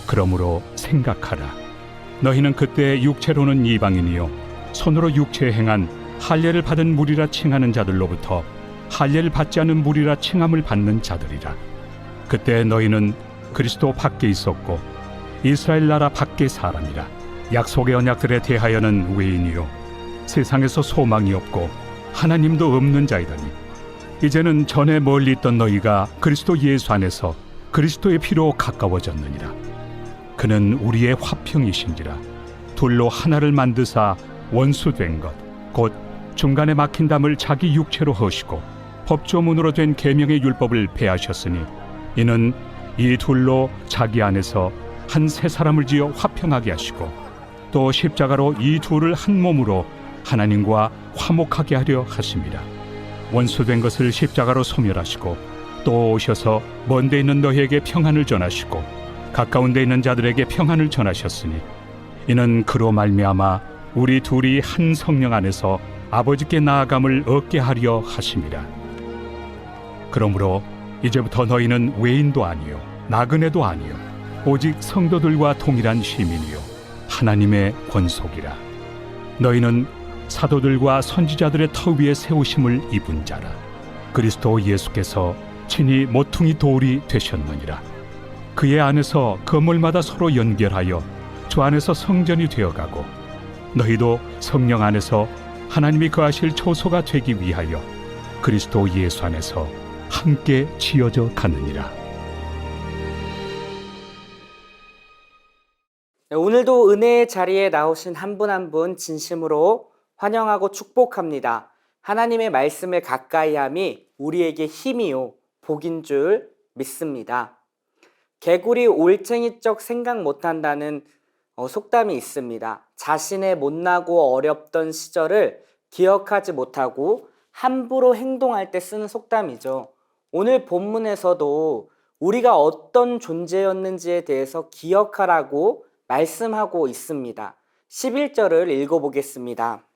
그러므로 생각하라. 너희는 그때 육체로는 이방인이요 손으로 육체에 행한 할례를 받은 무리라 칭하는 자들로부터 할례를 받지 않은 무리라 칭함을 받는 자들이라. 그때 너희는 그리스도 밖에 있었고 이스라엘 나라 밖의 사람이라. 약속의 언약들에 대하여는 외인이요 세상에서 소망이 없고 하나님도 없는 자이더니 이제는 전에 멀리 있던 너희가 그리스도 예수 안에서 그리스도의 피로 가까워졌느니라. 그는 우리의 화평이신지라. 둘로 하나를 만드사 원수된 것 곧 중간에 막힌 담을 자기 육체로 허시고 법조문으로 된 계명의 율법을 폐하셨으니 이는 이 둘로 자기 안에서 한 새 사람을 지어 화평하게 하시고 또 십자가로 이 둘을 한 몸으로 하나님과 화목하게 하려 하심이라. 원수된 것을 십자가로 소멸하시고 또 오셔서 먼 데 있는 너희에게 평안을 전하시고 가까운 데 있는 자들에게 평안을 전하셨으니 이는 그로 말미암아 우리 둘이 한 성령 안에서 아버지께 나아감을 얻게 하려 하심이라. 그러므로 이제부터 너희는 외인도 아니요 나그네도 아니요 오직 성도들과 동일한 시민이요 하나님의 권속이라. 너희는 사도들과 선지자들의 터 위에 세우심을 입은 자라. 그리스도 예수께서 친히 모퉁이 돌이 되셨느니라. 그의 안에서 건물마다 서로 연결하여 주 안에서 성전이 되어가고 너희도 성령 안에서 하나님이 거하실 초소가 되기 위하여 그리스도 예수 안에서 함께 지어져 가느니라. 오늘도 은혜의 자리에 나오신 한 분 한 분 진심으로 환영하고 축복합니다. 하나님의 말씀을 가까이 함이 우리에게 힘이요 복인 줄 믿습니다. 개구리 올챙이적 생각 못한다는 속담이 있습니다. 자신의 못나고 어렵던 시절을 기억하지 못하고 함부로 행동할 때 쓰는 속담이죠. 오늘 본문에서도 우리가 어떤 존재였는지에 대해서 기억하라고 말씀하고 있습니다. 11절을 읽어보겠습니다.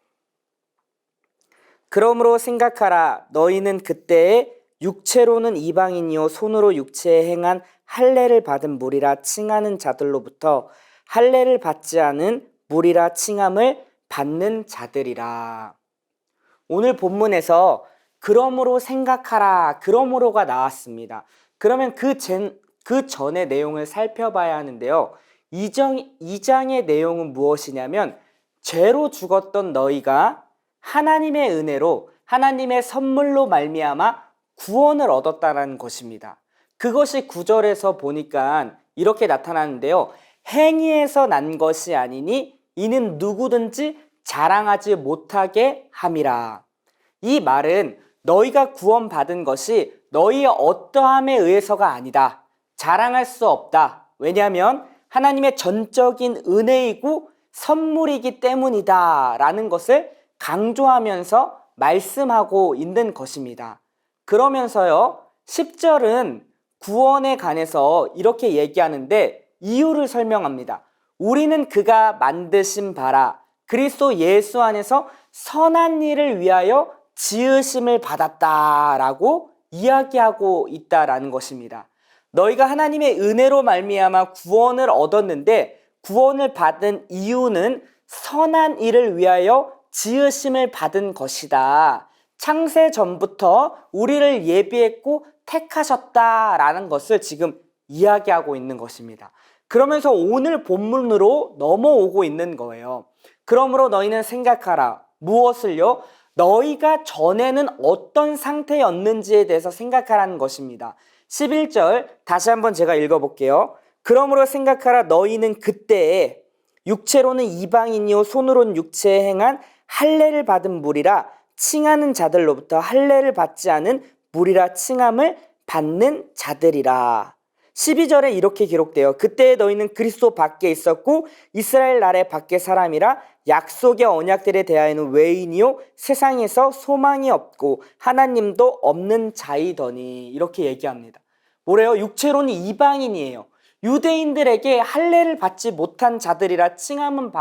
그러므로 생각하라. 너희는 그때에 육체로는 이방인이요 손으로 육체에 행한 할례를 받은 무리라 칭하는 자들로부터 할례를 받지 않은 무리라 칭함을 받는 자들이라. 오늘 본문에서 그러므로 생각하라, 그러므로가 나왔습니다. 그러면 그 전의 내용을 살펴봐야 하는데요. 2장의 내용은 무엇이냐면 죄로 죽었던 너희가 하나님의 은혜로 하나님의 선물로 말미암아 구원을 얻었다는 것입니다. 그것이 9절에서 보니까 이렇게 나타나는데요. 행위에서 난 것이 아니니 이는 누구든지 자랑하지 못하게 함이라. 이 말은 너희가 구원받은 것이 너희의 어떠함에 의해서가 아니다. 자랑할 수 없다. 왜냐하면 하나님의 전적인 은혜이고 선물이기 때문이다 라는 것을 강조하면서 말씀하고 있는 것입니다. 그러면서요 10절은 구원에 관해서 이렇게 얘기하는데 이유를 설명합니다. 우리는 그가 만드신 바라 그리스도 예수 안에서 선한 일을 위하여 지으심을 받았다라고 이야기하고 있다라는 것입니다. 너희가 하나님의 은혜로 말미암아 구원을 얻었는데 구원을 받은 이유는 선한 일을 위하여 지으심을 받은 것이다. 창세 전부터 우리를 예비했고 택하셨다라는 것을 지금 이야기하고 있는 것입니다. 그러면서 오늘 본문으로 넘어오고 있는 거예요. 그러므로 너희는 생각하라. 무엇을요? 너희가 전에는 어떤 상태였는지에 대해서 생각하라는 것입니다. 11절 다시 한번 제가 읽어볼게요. 그러므로 생각하라. 너희는 그때에 육체로는 이방인이요 손으로는 육체에 행한 할례를 받은 무리라 칭하는 자들로부터 할례를 받지 않은 무리라 칭함을 받는 자들이라. 12절에 이렇게 기록돼요. 그때 너희는 그리스도 밖에 있었고 이스라엘 나라의 밖의 사람이라 약속의 언약들에 대하여는 외인이요 세상에서 소망이 없고 하나님도 없는 자이더니 이렇게 얘기합니다. 뭐래요? 육체로는 이방인이에요. 유대인들에게 할례를 받지 못한 자들이라 칭함을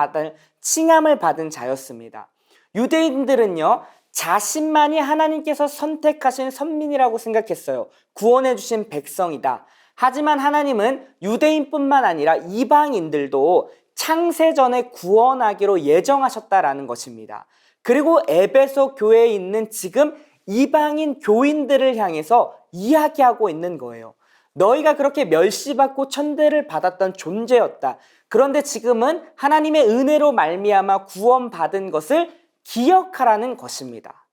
받은 자였습니다. 유대인들은요 자신만이 하나님께서 선택하신 선민이라고 생각했어요. 구원해 주신 백성이다. 하지만 하나님은 유대인뿐만 아니라 이방인들도 창세전에 구원하기로 예정하셨다라는 것입니다. 그리고 에베소 교회에 있는 지금 이방인 교인들을 향해서 이야기하고 있는 거예요. 너희가 그렇게 멸시받고 천대를 받았던 존재였다. 그런데 지금은 하나님의 은혜로 말미암아 구원받은 것을 기억하라는 것입니다.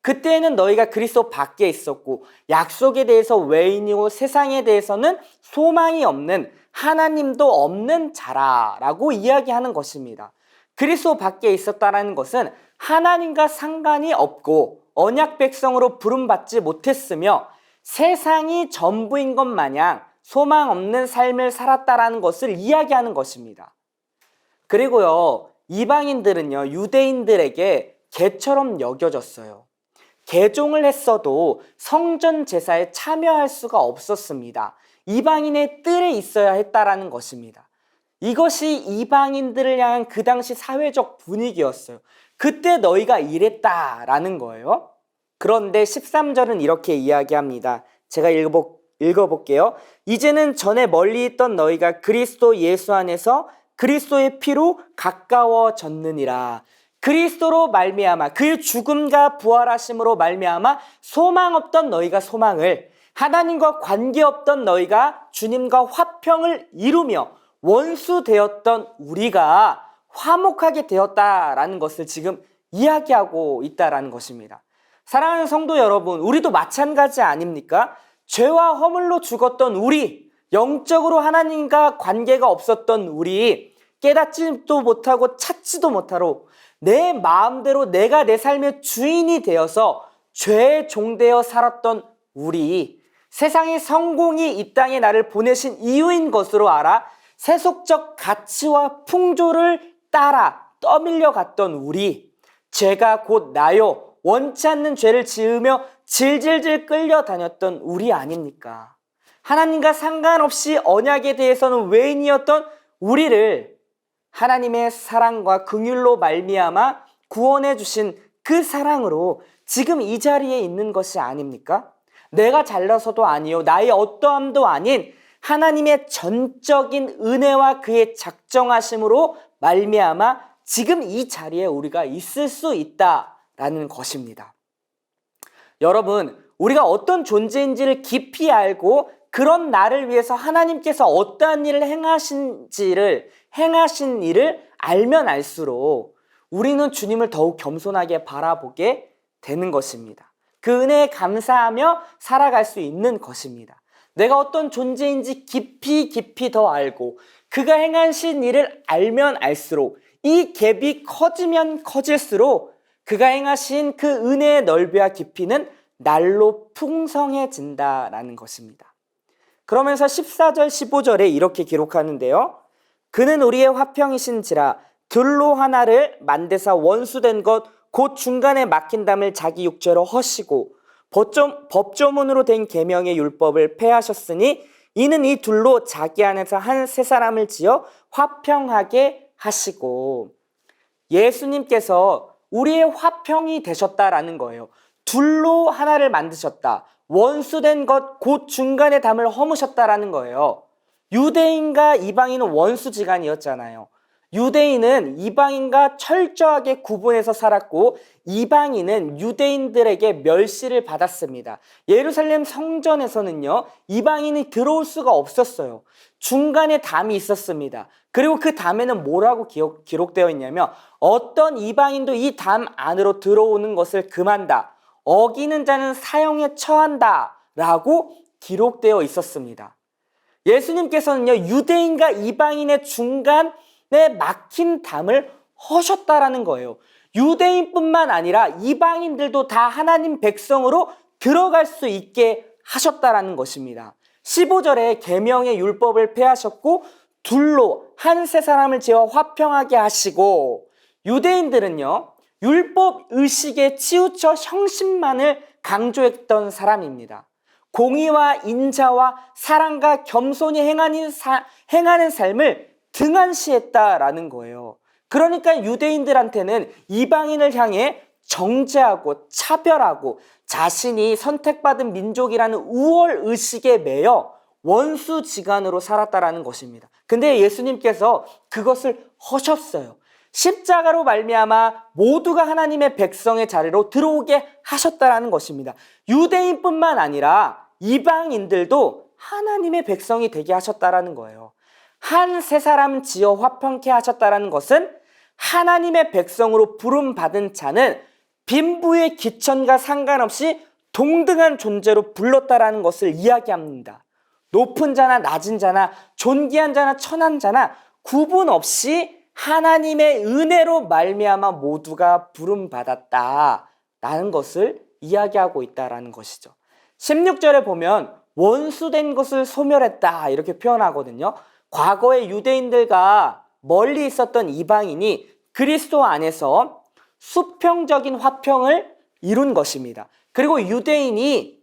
그때에는 너희가 그리스도 밖에 있었고 약속에 대해서 외인이고 세상에 대해서는 소망이 없는 하나님도 없는 자라라고 이야기하는 것입니다. 그리스도 밖에 있었다라는 것은 하나님과 상관이 없고 언약 백성으로 부름받지 못했으며 세상이 전부인 것 마냥 소망 없는 삶을 살았다라는 것을 이야기하는 것입니다. 그리고요, 이방인들은요, 유대인들에게 개처럼 여겨졌어요. 개종을 했어도 성전 제사에 참여할 수가 없었습니다. 이방인의 뜰에 있어야 했다라는 것입니다. 이것이 이방인들을 향한 그 당시 사회적 분위기였어요. 그때 너희가 이랬다라는 거예요. 그런데 13절은 이렇게 이야기합니다. 제가 읽어볼게요. 이제는 전에 멀리 있던 너희가 그리스도 예수 안에서 그리스도의 피로 가까워졌느니라. 그리스도로 말미암아 그의 죽음과 부활하심으로 말미암아 소망 없던 너희가 소망을, 하나님과 관계없던 너희가 주님과 화평을 이루며 원수 되었던 우리가 화목하게 되었다라는 것을 지금 이야기하고 있다라는 것입니다. 사랑하는 성도 여러분, 우리도 마찬가지 아닙니까? 죄와 허물로 죽었던 우리, 영적으로 하나님과 관계가 없었던 우리, 깨닫지도 못하고 찾지도 못하고 내 마음대로 내가 내 삶의 주인이 되어서 죄의 종되어 살았던 우리, 세상의 성공이 이 땅에 나를 보내신 이유인 것으로 알아 세속적 가치와 풍조를 따라 떠밀려 갔던 우리, 죄가 곧 나요, 원치 않는 죄를 지으며 질질질 끌려다녔던 우리 아닙니까? 하나님과 상관없이 언약에 대해서는 외인이었던 우리를 하나님의 사랑과 긍휼로 말미암아 구원해 주신 그 사랑으로 지금 이 자리에 있는 것이 아닙니까? 내가 잘나서도 아니요, 나의 어떠함도 아닌 하나님의 전적인 은혜와 그의 작정하심으로 말미암아 지금 이 자리에 우리가 있을 수 있다라는 것입니다. 여러분, 우리가 어떤 존재인지를 깊이 알고 그런 나를 위해서 하나님께서 어떠한 일을 행하신 일을 알면 알수록 우리는 주님을 더욱 겸손하게 바라보게 되는 것입니다. 그 은혜에 감사하며 살아갈 수 있는 것입니다. 내가 어떤 존재인지 깊이 더 알고 그가 행하신 일을 알면 알수록 이 갭이 커지면 커질수록 그가 행하신 그 은혜의 넓이와 깊이는 날로 풍성해진다라는 것입니다. 그러면서 14절 15절에 이렇게 기록하는데요. 그는 우리의 화평이신지라 들로 하나를 만드사 원수된 것 곧 중간에 막힌 담을 자기 육체로 허시고 법조문으로 된 계명의 율법을 폐하셨으니 이는 이 둘로 자기 안에서 한 세 사람을 지어 화평하게 하시고, 예수님께서 우리의 화평이 되셨다라는 거예요. 둘로 하나를 만드셨다. 원수된 것 곧 중간에 담을 허무셨다라는 거예요. 유대인과 이방인은 원수지간이었잖아요. 유대인은 이방인과 철저하게 구분해서 살았고 이방인은 유대인들에게 멸시를 받았습니다. 예루살렘 성전에서는요, 이방인이 들어올 수가 없었어요. 중간에 담이 있었습니다. 그리고 그 담에는 뭐라고 기록되어 있냐면 어떤 이방인도 이 담 안으로 들어오는 것을 금한다. 어기는 자는 사형에 처한다 라고 기록되어 있었습니다. 예수님께서는요, 유대인과 이방인의 중간에 막힌 담을 허셨다라는 거예요. 유대인뿐만 아니라 이방인들도 다 하나님 백성으로 들어갈 수 있게 하셨다라는 것입니다. 15절에 계명의 율법을 폐하셨고 둘로 한 세 사람을 지어 화평하게 하시고, 유대인들은요, 율법 의식에 치우쳐 형식만을 강조했던 사람입니다. 공의와 인자와 사랑과 겸손히 행하는 삶을 등한시했다라는 거예요. 그러니까 유대인들한테는 이방인을 향해 정죄하고 차별하고 자신이 선택받은 민족이라는 우월의식에 매여 원수지간으로 살았다라는 것입니다. 근데 예수님께서 그것을 허셨어요. 십자가로 말미암아 모두가 하나님의 백성의 자리로 들어오게 하셨다라는 것입니다. 유대인뿐만 아니라 이방인들도 하나님의 백성이 되게 하셨다라는 거예요. 한 세 사람 지어 화평케 하셨다라는 것은 하나님의 백성으로 부름받은 자는 빈부의 기천과 상관없이 동등한 존재로 불렀다라는 것을 이야기합니다. 높은 자나 낮은 자나 존귀한 자나 천한 자나 구분 없이 하나님의 은혜로 말미암아 모두가 부름받았다라는 것을 이야기하고 있다라는 것이죠. 16절에 보면 원수된 것을 소멸했다 이렇게 표현하거든요. 과거의 유대인들과 멀리 있었던 이방인이 그리스도 안에서 수평적인 화평을 이룬 것입니다. 그리고 유대인이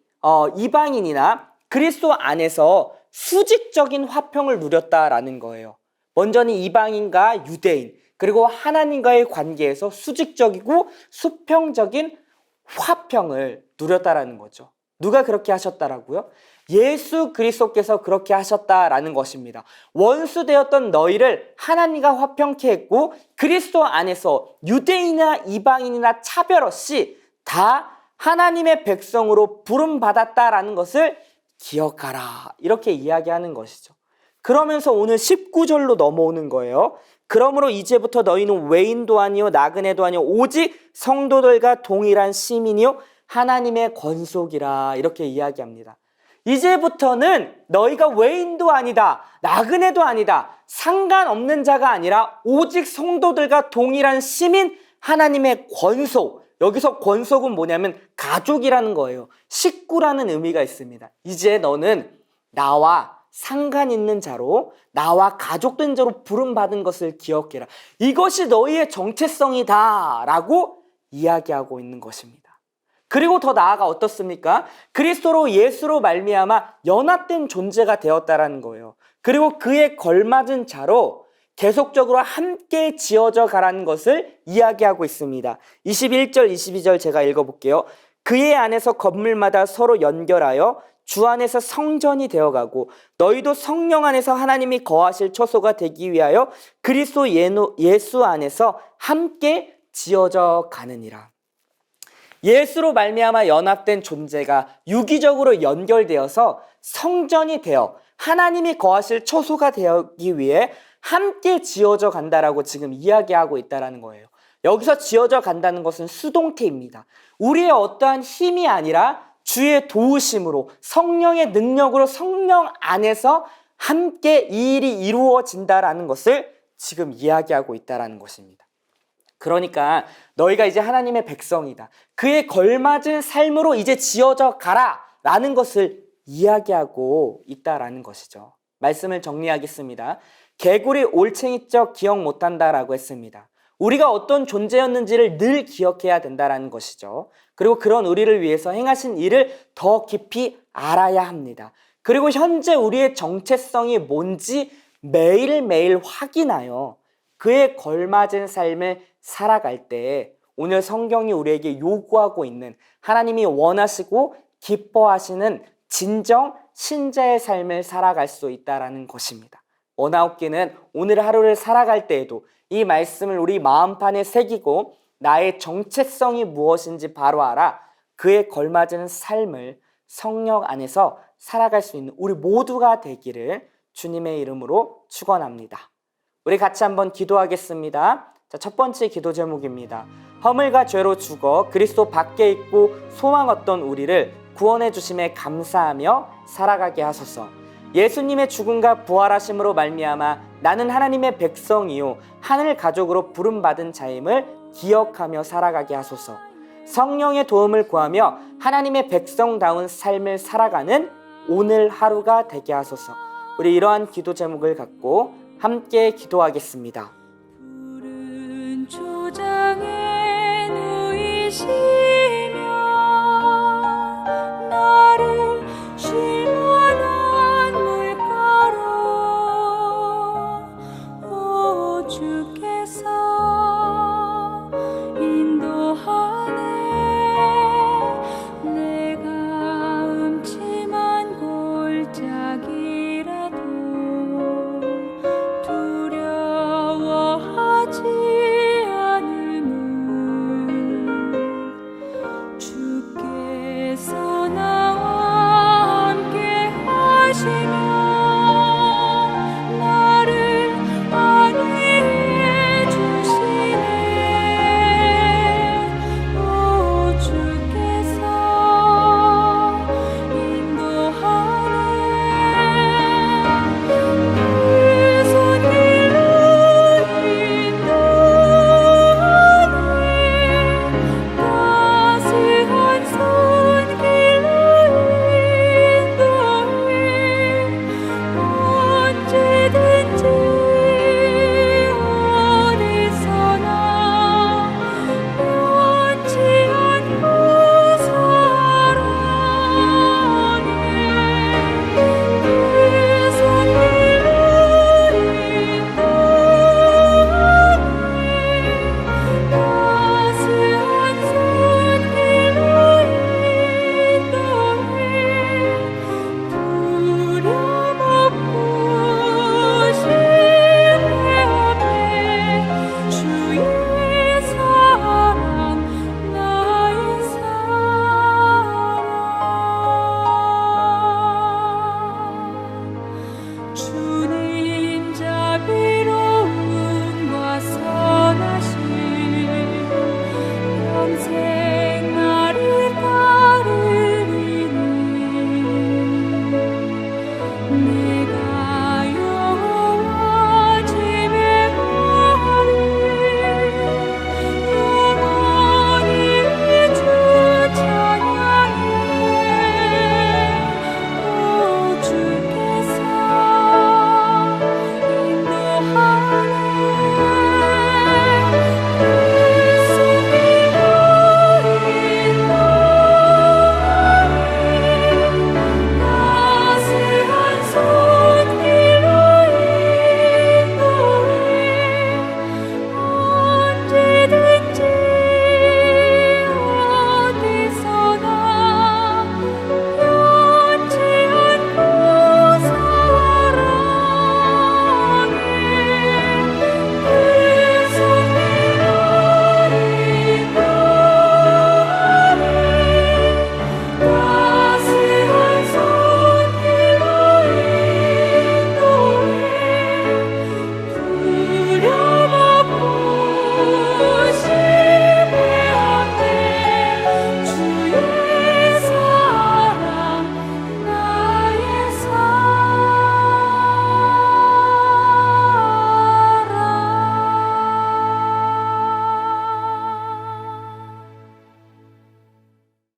이방인이나 그리스도 안에서 수직적인 화평을 누렸다라는 거예요. 먼저는 이방인과 유대인, 그리고 하나님과의 관계에서 수직적이고 수평적인 화평을 누렸다라는 거죠. 누가 그렇게 하셨다라고요? 예수 그리스도께서 그렇게 하셨다라는 것입니다. 원수되었던 너희를 하나님과 화평케 했고 그리스도 안에서 유대인이나 이방인이나 차별 없이 다 하나님의 백성으로 부름받았다라는 것을 기억하라 이렇게 이야기하는 것이죠. 그러면서 오늘 19절로 넘어오는 거예요. 그러므로 이제부터 너희는 외인도 아니요 나그네도 아니요 오직 성도들과 동일한 시민이요 하나님의 권속이라 이렇게 이야기합니다. 이제부터는 너희가 외인도 아니다 나그네도 아니다 상관없는 자가 아니라 오직 성도들과 동일한 시민 하나님의 권속. 여기서 권속은 뭐냐면 가족이라는 거예요. 식구라는 의미가 있습니다. 이제 너는 나와 상관 있는 자로 나와 가족된 자로 부름받은 것을 기억해라. 이것이 너희의 정체성이다 라고 이야기하고 있는 것입니다. 그리고 더 나아가 어떻습니까? 그리스도로 예수로 말미암아 연합된 존재가 되었다라는 거예요. 그리고 그에 걸맞은 자로 계속적으로 함께 지어져 가라는 것을 이야기하고 있습니다. 21절, 22절 제가 읽어볼게요. 그의 안에서 건물마다 서로 연결하여 주 안에서 성전이 되어가고 너희도 성령 안에서 하나님이 거하실 처소가 되기 위하여 그리스도 예수 안에서 함께 지어져 가느니라. 예수로 말미암아 연합된 존재가 유기적으로 연결되어서 성전이 되어 하나님이 거하실 처소가 되기 위해 함께 지어져 간다라고 지금 이야기하고 있다는 거예요. 여기서 지어져 간다는 것은 수동태입니다. 우리의 어떠한 힘이 아니라 주의 도우심으로 성령의 능력으로 성령 안에서 함께 이 일이 이루어진다라는 것을 지금 이야기하고 있다는 것입니다. 그러니까 너희가 이제 하나님의 백성이다. 그에 걸맞은 삶으로 이제 지어져 가라 라는 것을 이야기하고 있다라는 것이죠. 말씀을 정리하겠습니다. 개구리 올챙이적 기억 못한다라고 했습니다. 우리가 어떤 존재였는지를 늘 기억해야 된다는 것이죠. 그리고 그런 우리를 위해서 행하신 일을 더 깊이 알아야 합니다. 그리고 현재 우리의 정체성이 뭔지 매일매일 확인하여 그에 걸맞은 삶을 살아갈 때 오늘 성경이 우리에게 요구하고 있는 하나님이 원하시고 기뻐하시는 진정 신자의 삶을 살아갈 수 있다는 것입니다. 원아웃기는 오늘 하루를 살아갈 때에도 이 말씀을 우리 마음판에 새기고 나의 정체성이 무엇인지 바로 알아 그에 걸맞은 삶을 성령 안에서 살아갈 수 있는 우리 모두가 되기를 주님의 이름으로 축원합니다. 우리 같이 한번 기도하겠습니다. 자, 첫 번째 기도 제목입니다. 허물과 죄로 죽어 그리스도 밖에 있고 소망 없던 우리를 구원해 주심에 감사하며 살아가게 하소서. 예수님의 죽음과 부활하심으로 말미암아 나는 하나님의 백성이요 하늘 가족으로 부름받은 자임을 기억하며 살아가게 하소서. 성령의 도움을 구하며 하나님의 백성다운 삶을 살아가는 오늘 하루가 되게 하소서. 우리 이러한 기도 제목을 갖고 함께 기도하겠습니다.